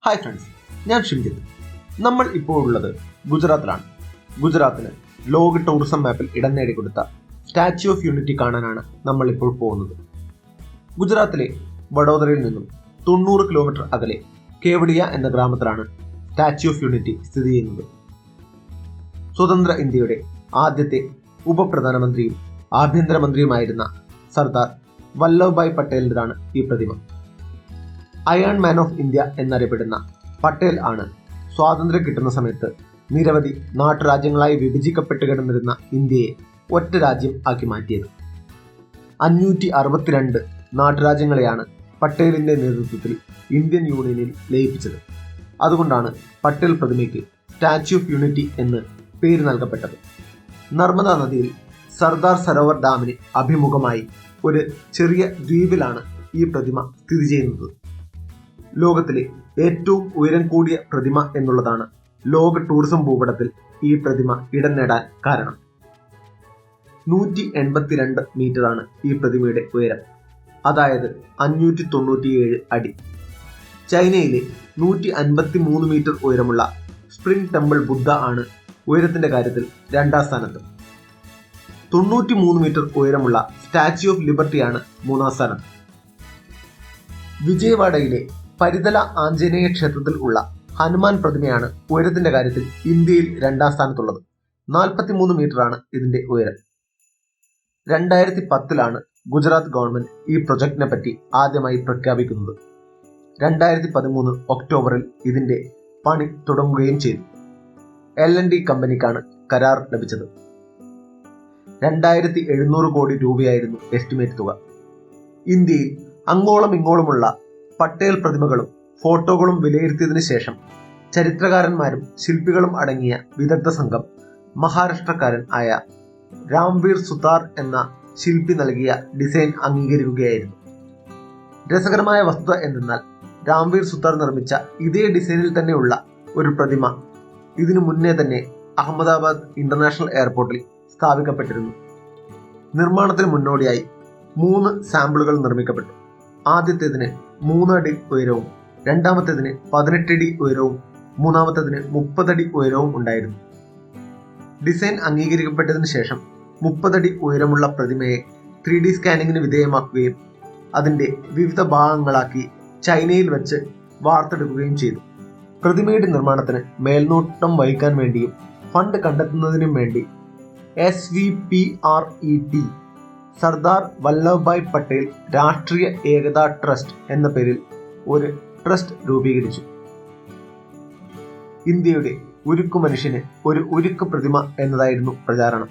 Hi friends, ഞാൻ ഷിംജിത്ത്. നമ്മൾ ഇപ്പോൾ ഉള്ളത് ഗുജറാത്തിലാണ്. ഗുജറാത്തിന് ലോക ടൂറിസം മാപ്പിൽ ഇടം നേടിക്കൊടുത്ത സ്റ്റാച്യു ഓഫ് യൂണിറ്റി കാണാനാണ് നമ്മൾ ഇപ്പോൾ പോകുന്നത്. ഗുജറാത്തിലെ വഡോദരയിൽ നിന്നും 90 കിലോമീറ്റർ അകലെ കേവഡിയ എന്ന ഗ്രാമത്തിലാണ് സ്റ്റാച്യു ഓഫ് യൂണിറ്റി സ്ഥിതി ചെയ്യുന്നത്. സ്വതന്ത്ര ഇന്ത്യയുടെ ആദ്യത്തെ ഉപപ്രധാനമന്ത്രിയും ആഭ്യന്തരമന്ത്രിയുമായിരുന്ന സർദാർ വല്ലഭ്ഭായ് പട്ടേലിൻ്റെതാണ് ഈ പ്രതിമ. അയൺ മാൻ ഓഫ് ഇന്ത്യ എന്നറിയപ്പെടുന്ന പട്ടേൽ ആണ് സ്വാതന്ത്ര്യം കിട്ടുന്ന സമയത്ത് നിരവധി നാട്ടുരാജ്യങ്ങളായി വിഭജിക്കപ്പെട്ട് കിടന്നിരുന്ന ഇന്ത്യയെ ഒറ്റ രാജ്യം ആക്കി മാറ്റിയത്. 562 നാട്ടുരാജ്യങ്ങളെയാണ് പട്ടേലിന്റെ നേതൃത്വത്തിൽ ഇന്ത്യൻ യൂണിയനിൽ ലയിപ്പിച്ചത്. അതുകൊണ്ടാണ് പട്ടേൽ പ്രതിമയ്ക്ക് സ്റ്റാച്യു ഓഫ് യൂണിറ്റി എന്ന് പേര് നൽകപ്പെട്ടത്. നർമ്മദ നദിയിൽ സർദാർ സരോവർ ഡാമിന് അഭിമുഖമായി ഒരു ചെറിയ ദ്വീപിലാണ് ഈ പ്രതിമ സ്ഥിതി ചെയ്യുന്നത്. ലോകത്തിലെ ഏറ്റവും ഉയരം കൂടിയ പ്രതിമ എന്നുള്ളതാണ് ലോക ടൂറിസം ഭൂപടത്തിൽ ഈ പ്രതിമ ഇടം നേടാൻ കാരണം. 182 മീറ്ററാണ് ഈ പ്രതിമയുടെ ഉയരം, അതായത് 597 അടി. ചൈനയിലെ 153 മീറ്റർ ഉയരമുള്ള സ്പ്രിംഗ് ടെമ്പിൾ ബുദ്ധ ആണ് ഉയരത്തിന്റെ കാര്യത്തിൽ 2ാം സ്ഥാനത്ത്. 93 മീറ്റർ ഉയരമുള്ള സ്റ്റാച്യു ഓഫ് ലിബർട്ടിയാണ് 3ാം സ്ഥാനത്ത്. വിജയവാഡയിലെ പരിതല ആഞ്ജനേയ ക്ഷേത്രത്തിൽ ഉള്ള ഹനുമാൻ പ്രതിമയാണ് ഉയരത്തിന്റെ കാര്യത്തിൽ ഇന്ത്യയിൽ 2ാം സ്ഥാനത്തുള്ളത്. 43 മീറ്ററാണ് ഇതിന്റെ ഉയരം. 2010 ഗുജറാത്ത് ഗവൺമെന്റ് ഈ പ്രൊജക്ടിനെ പറ്റി ആദ്യമായി പ്രഖ്യാപിക്കുന്നത്. 2013 ഒക്ടോബറിൽ ഇതിന്റെ പണി തുടങ്ങുകയും ചെയ്തു. L&T കമ്പനിക്കാണ് കരാർ ലഭിച്ചത്. 2700 കോടി രൂപയായിരുന്നു എസ്റ്റിമേറ്റ് തുക. ഇന്ത്യയിൽ അങ്ങോളം ഇങ്ങോളമുള്ള പട്ടേൽ പ്രതിമകളും ഫോട്ടോകളും വിലയിരുത്തിയതിനു ശേഷം ചരിത്രകാരന്മാരും ശില്പികളും അടങ്ങിയ വിദഗ്ധ സംഘം മഹാരാഷ്ട്രക്കാരൻ ആയ രാംവീർ സുതാർ എന്ന ശില്പി നൽകിയ ഡിസൈൻ അംഗീകരിക്കുകയായിരുന്നു. രസകരമായ വസ്തുത എന്തെന്നാൽ രാംവീർ സുതാർ നിർമ്മിച്ച ഇതേ ഡിസൈനിൽ തന്നെയുള്ള ഒരു പ്രതിമ ഇതിനു മുന്നേ തന്നെ അഹമ്മദാബാദ് ഇന്റർനാഷണൽ എയർപോർട്ടിൽ സ്ഥാപിക്കപ്പെട്ടിരുന്നു. നിർമ്മാണത്തിന് മുന്നോടിയായി 3 സാമ്പിളുകൾ നിർമ്മിക്കപ്പെട്ടു. ആദ്യത്തേതിന് 3 അടി ഉയരവും, രണ്ടാമത്തേതിന് 18 അടി ഉയരവും, മൂന്നാമത്തേതിന് 30 അടി ഉയരവും ഉണ്ടായിരുന്നു. ഡിസൈൻ അംഗീകരിക്കപ്പെട്ടതിന് ശേഷം 30 അടി ഉയരമുള്ള പ്രതിമയെ 3D സ്കാനിങ്ങിന് വിധേയമാക്കുകയും അതിന്റെ വിവിധ ഭാഗങ്ങളാക്കി ചൈനയിൽ വെച്ച് വാർത്തെടുക്കുകയും ചെയ്തു. പ്രതിമയുടെ നിർമ്മാണത്തിന് മേൽനോട്ടം വഹിക്കാൻ വേണ്ടിയും ഫണ്ട് കണ്ടെത്തുന്നതിനും വേണ്ടി SVPRET സർദാർ വല്ലഭ്ഭായ് പട്ടേൽ രാഷ്ട്രീയ ഏകതാ ട്രസ്റ്റ് എന്ന പേരിൽ ഒരു ട്രസ്റ്റ് രൂപീകരിച്ചു. ഇന്ത്യയുടെ ഉരുക്കു മനുഷ്യന് ഒരു ഉരുക്ക് പ്രതിമ എന്നതായിരുന്നു പ്രചാരണം.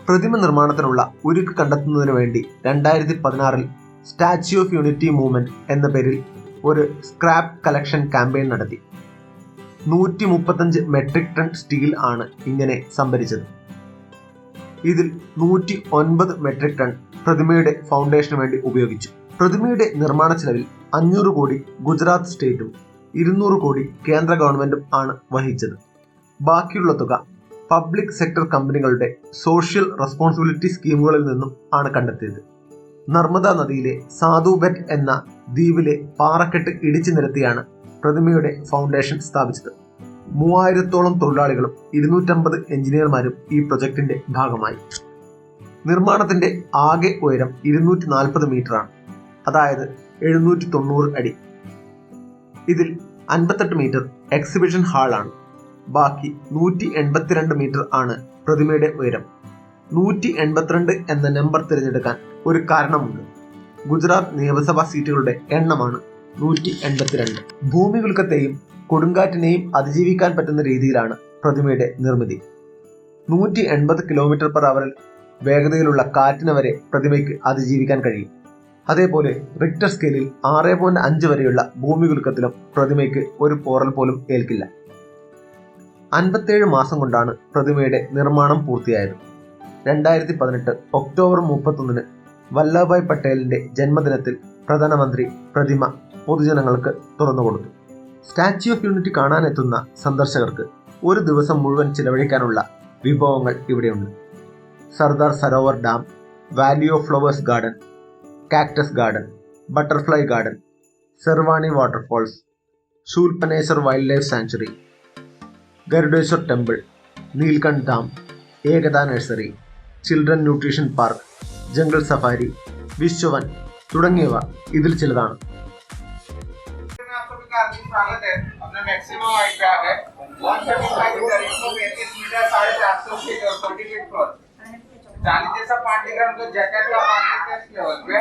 പ്രതിമ നിർമ്മാണത്തിനുള്ള ഉരുക്ക് കണ്ടെത്തുന്നതിന് വേണ്ടി 2016 സ്റ്റാച്യു ഓഫ് യൂണിറ്റി മൂവ്മെന്റ് എന്ന പേരിൽ ഒരു സ്ക്രാപ്പ് കളക്ഷൻ ക്യാമ്പയിൻ നടത്തി. 135 മെട്രിക് ടൺ സ്റ്റീൽ ആണ് ഇങ്ങനെ സംഭരിച്ചത്. ഇതിൽ 109 മെട്രിക് ടൺ പ്രതിമയുടെ ഫൗണ്ടേഷന് വേണ്ടി ഉപയോഗിച്ചു. പ്രതിമയുടെ നിർമ്മാണ ചെലവിൽ 500 കോടി ഗുജറാത്ത് സ്റ്റേറ്റും 200 കോടി കേന്ദ്ര ഗവൺമെന്റും ആണ് വഹിച്ചത്. ബാക്കിയുള്ള തുക പബ്ലിക് സെക്ടർ കമ്പനികളുടെ സോഷ്യൽ റെസ്പോൺസിബിലിറ്റി സ്കീമുകളിൽ നിന്നും ആണ് കണ്ടെത്തിയത്. നർമ്മദ നദിയിലെ സാധുബെറ്റ് എന്ന ദ്വീപിലെ പാറക്കെട്ട് ഇടിച്ചു നിരത്തിയാണ് പ്രതിമയുടെ ഫൗണ്ടേഷൻ സ്ഥാപിച്ചത്. 3000-ഓളം തൊഴിലാളികളും 250 എഞ്ചിനീയർമാരും ഈ പ്രൊജക്ടിന്റെ ഭാഗമായി. നിർമ്മാണത്തിന്റെ ആകെ ഉയരം 240 മീറ്ററാണ്, അതായത് 790 അടി. ഇതിൽ 58 മീറ്റർ എക്സിബിഷൻ ഹാളാണ്. ബാക്കി 182 മീറ്റർ ആണ് പ്രതിമയുടെ ഉയരം. 182 എന്ന നമ്പർ തിരഞ്ഞെടുക്കാൻ ഒരു കാരണമുണ്ട്. ഗുജറാത്ത് നിയമസഭാ സീറ്റുകളുടെ എണ്ണമാണ് 182. ഭൂമികുലുക്കത്തെയും കൊടുങ്കാറ്റിനെയും അതിജീവിക്കാൻ പറ്റുന്ന രീതിയിലാണ് പ്രതിമയുടെ നിർമ്മിതി. 180 km/h വേഗതയിലുള്ള കാറ്റിന് വരെ പ്രതിമയ്ക്ക് അതിജീവിക്കാൻ കഴിയും. അതേപോലെ റിക്ടർ സ്കെയിലിൽ 6.5 വരെയുള്ള ഭൂമികുലുക്കത്തിലും പ്രതിമയ്ക്ക് ഒരു പോറൽ പോലും ഏൽക്കില്ല. 57 മാസം കൊണ്ടാണ് പ്രതിമയുടെ നിർമ്മാണം പൂർത്തിയായത്. 2018 ഒക്ടോബർ 31 വല്ലഭായ് പട്ടേലിന്റെ ജന്മദിനത്തിൽ പ്രധാനമന്ത്രി പ്രതിമ പൊതുജനങ്ങൾക്ക് തുറന്നുകൊടുത്തു. സ്റ്റാച്യു ഓഫ് യൂണിറ്റി കാണാനെത്തുന്ന സന്ദർശകർക്ക് ഒരു ദിവസം മുഴുവൻ ചിലവഴിക്കാനുള്ള വിഭവങ്ങൾ ഇവിടെയുണ്ട്. Sardar Sarovar dam, valley of flowers garden, cactus garden, butterfly garden, Zarwani waterfalls, Shoolpaneshwar wildlife sanctuary, Garudeshwar temple, Neelkanth dam, Ekta nursery, children nutrition park, jungle safari, Vishwavan തുടങ്ങിയവ ഇതിൽ ചിലതാണ്. जैसा पार्ट दिख रहा है उनको जैकेट का पार्ट टेस्ट लेवल पे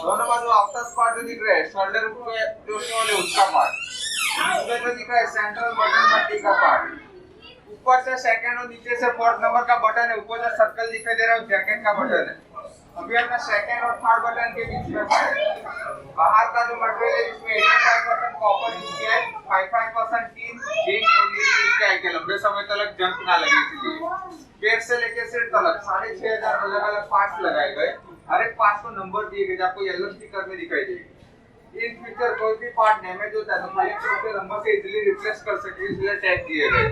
दोनों बाजू आउटर पार्ट जो दिख रहा है शोल्डर पे जो वाले उसका पार्ट इसमें जो दिख रहा है सेंट्रल बटन पट्टी का पार्ट ऊपर से सेकंड और नीचे से फोर्थ नंबर का बटन है ऊपर जो सर्कल दिखाई दे रहा है जैकेट का बटन है। अभी अपना सेकंड और थर्ड बटन के बीच में बाहर का जो मटेरियल है इसमें 85% कॉपर यूज किया है, 55% टीन जिंक और लीड यूज किया है कि लंबे समय तक जंग ना लगे इसलिए पेड़ से लेके सिर तक 6500 अलग अलग पार्ट्स लगाए गए। हर एक पार्ट को नंबर दिए गए जो आपको येलो स्टिकर में दिखाई देगी। इन फ्यूचर कोई भी पार्ट डैमेज होता है तो कलेक्टर के नंबर से इजीली रिप्लेस कर सके इसलिए टैग दिए गए।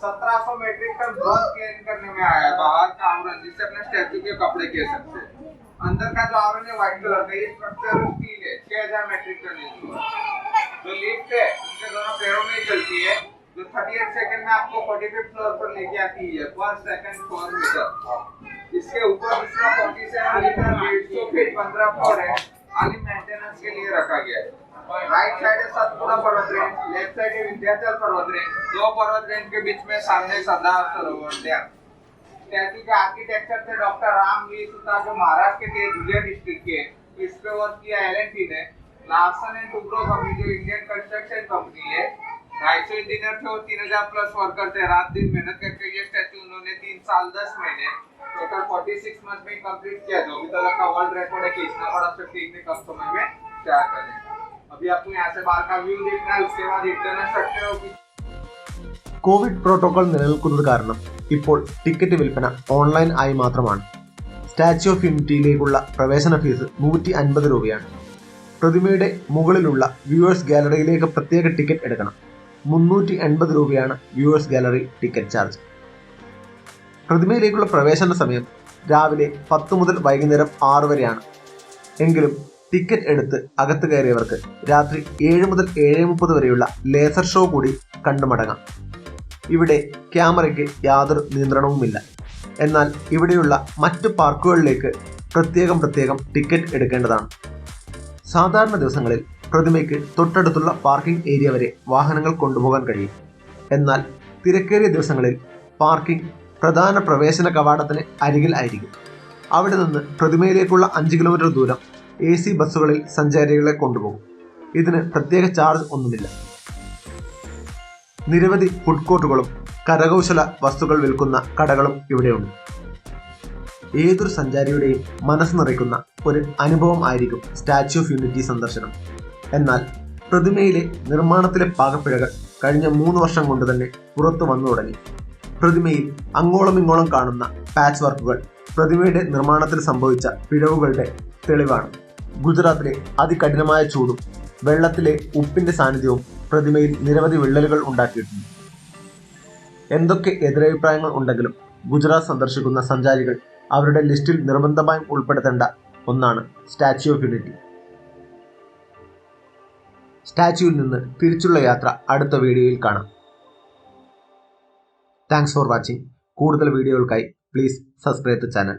1700 मेट्रिक टन ब्रॉन्ज क्लीन करने में आया बाहर का आवरण जिससे अपने स्टैचू के कपड़े कह सकते हैं। अंदर का जो आवरण है व्हाइट कलर का, ये स्ट्रक्चर स्टील है, 6000 मेट्रिक टन है। जो लिफ्ट है उसके दोनों पैरों में चलती है जो 38 सेकंड में आपको 45th फ्लोर पर लेके आती है पर सेकंड पर मीटर। इसके ऊपर दूसरा 47 मीटर 150 फीट 15 फ्लोर है खाली मेंटेनेंस के लिए रखा गया है। राइट साइड है सतपुड़ा पर्वत रेंज, लेफ्ट साइड है विंध्याचल पर्वत रेंज, दो पर्वत रेंज के बीच में सामने सरदार सरोवर डैम। स्टैचू के आर्किटेक्चर थे डॉक्टर राम वी सुता जो महाराष्ट्र के गुजरात डिस्ट्रिक्ट के। इस पे वर्क किया एलएनटी ने। लार्सन एंड टुब्रो कंपनी जो इंडियन कंस्ट्रक्शन कंपनी है 250 इंजीनियर थे और 3000 प्लस वर्कर थे। रात दिन मेहनत करके ये स्टैचू उन्होंने 3 साल 10 महीने टोटल 46 मंथ में कंप्लीट किया जो अभी तक का वर्ल्ड रिकॉर्ड है कि इतना बड़ा स्ट्रक्चर इतने कम समय में तैयार करने का। अभी आपको यहाँ से बाहर का व्यू देखना है उसके बाद इंटरनल स्ट्रक्चर होगी। കോവിഡ് പ്രോട്ടോകോൾ നിലനിൽക്കുന്നത് കാരണം ഇപ്പോൾ ടിക്കറ്റ് വിൽപ്പന ഓൺലൈൻ ആയി മാത്രമാണ്. സ്റ്റാച്യു ഓഫ് യൂണിറ്റിയിലേക്കുള്ള പ്രവേശന ഫീസ് 150 രൂപയാണ്. പ്രതിമയുടെ മുകളിലുള്ള വ്യൂവേഴ്സ് ഗാലറിയിലേക്ക് പ്രത്യേക ടിക്കറ്റ് എടുക്കണം. 380 രൂപയാണ് വ്യൂവേഴ്സ് ഗാലറി ടിക്കറ്റ് ചാർജ്. പ്രതിമയിലേക്കുള്ള പ്രവേശന സമയം രാവിലെ 10 മുതൽ വൈകുന്നേരം 6 വരെയാണ്. എങ്കിലും ടിക്കറ്റ് എടുത്ത് അകത്ത് കയറിയവർക്ക് രാത്രി 7 മുതൽ 7:30 വരെയുള്ള ലേസർ ഷോ കൂടി കണ്ടു മടങ്ങാം. ഇവിടെ ക്യാമറയ്ക്ക് യാതൊരു നിയന്ത്രണവുമില്ല. എന്നാൽ ഇവിടെയുള്ള മറ്റ് പാർക്കുകളിലേക്ക് പ്രത്യേകം ടിക്കറ്റ് എടുക്കേണ്ടതാണ്. സാധാരണ ദിവസങ്ങളിൽ പ്രതിമയ്ക്ക് തൊട്ടടുത്തുള്ള പാർക്കിംഗ് ഏരിയ വരെ വാഹനങ്ങൾ കൊണ്ടുപോകാൻ കഴിയും. എന്നാൽ തിരക്കേറിയ ദിവസങ്ങളിൽ പാർക്കിംഗ് പ്രധാന പ്രവേശന കവാടത്തിന് അരികിൽ ആയിരിക്കും. അവിടെ നിന്ന് പ്രതിമയിലേക്കുള്ള 5 കിലോമീറ്റർ ദൂരം AC ബസ്സുകളിൽ സഞ്ചാരികളെ കൊണ്ടുപോകും. ഇതിന് പ്രത്യേക ചാർജ് ഒന്നുമില്ല. നിരവധി ഫുഡ് കോർട്ടുകളും കരകൗശല വസ്തുക്കൾ വിൽക്കുന്ന കടകളും ഇവിടെയുണ്ട്. ഏതൊരു സഞ്ചാരിയുടെയും മനസ്സ് നിറയ്ക്കുന്ന ഒരു അനുഭവം ആയിരിക്കും സ്റ്റാച്യു ഓഫ് യൂണിറ്റി സന്ദർശനം. എന്നാൽ പ്രതിമയിലെ നിർമ്മാണത്തിലെ പാകപ്പിഴകൾ കഴിഞ്ഞ 3 വർഷം കൊണ്ട് തന്നെ പുറത്തു വന്നു തുടങ്ങി. പ്രതിമയിൽ അങ്ങോളം ഇങ്ങോളം കാണുന്ന പാച്ച് വർക്കുകൾ പ്രതിമയുടെ നിർമ്മാണത്തിൽ സംഭവിച്ച പിഴവുകളുടെ തെളിവാണ്. ഗുജറാത്തിലെ അതികഠിനമായ ചൂടും വെള്ളത്തിലെ ഉപ്പിന്റെ സാന്നിധ്യവും പ്രതിമയിൽ നിരവധി വിള്ളലുകൾ ഉണ്ടാക്കിയിട്ടുണ്ട്. എന്തൊക്കെ എതിരഭിപ്രായങ്ങൾ ഉണ്ടെങ്കിലും ഗുജറാത്ത് സന്ദർശിക്കുന്ന സഞ്ചാരികൾ അവരുടെ ലിസ്റ്റിൽ നിർബന്ധമായും ഉൾപ്പെടുത്തേണ്ട ഒന്നാണ് സ്റ്റാച്യു ഓഫ് യൂണിറ്റി. സ്റ്റാച്യുവിൽ നിന്ന് തിരിച്ചുള്ള യാത്ര അടുത്ത വീഡിയോയിൽ കാണാം. Thanks for watching. കൂടുതൽ വീഡിയോകൾക്കായി പ്ലീസ് സബ്സ്ക്രൈബ് ദ ചാനൽ.